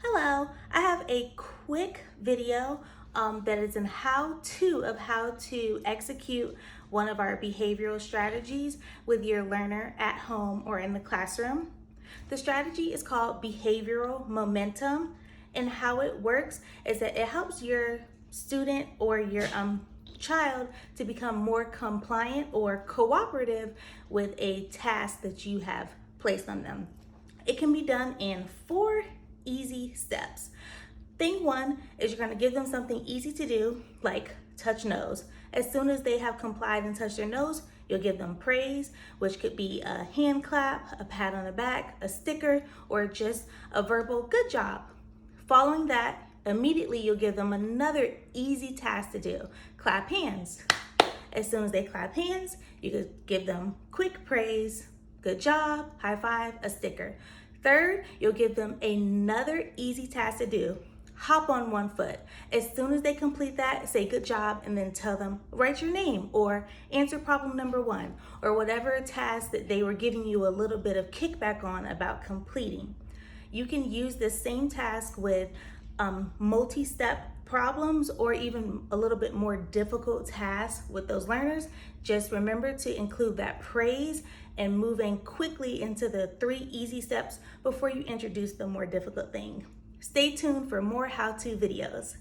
Hello, I have a quick video that is an how-to of how to execute one of our behavioral strategies with your learner at home or in the classroom. The strategy is called behavioral momentum, and how it works is that it helps your student or your child to become more compliant or cooperative with a task that you have placed on them. It can be done in 4 easy steps. Thing one is you're going to give them something easy to do, like touch nose. As soon as they have complied and touched their nose, you'll give them praise, which could be a hand clap, a pat on the back, a sticker, or just a verbal good job. Following that, immediately you'll give them another easy task to do, clap hands. As soon as they clap hands, you could give them quick praise, good job, high five, a sticker. Third, you'll give them another easy task to do, hop on one foot. As soon as they complete that, say good job, and then tell them, write your name or answer problem number 1, or whatever task that they were giving you a little bit of kickback on about completing. You can use this same task with multi-step problems or even a little bit more difficult tasks with those learners. Just remember to include that praise and moving quickly into the 3 easy steps before you introduce the more difficult thing. Stay tuned for more how-to videos.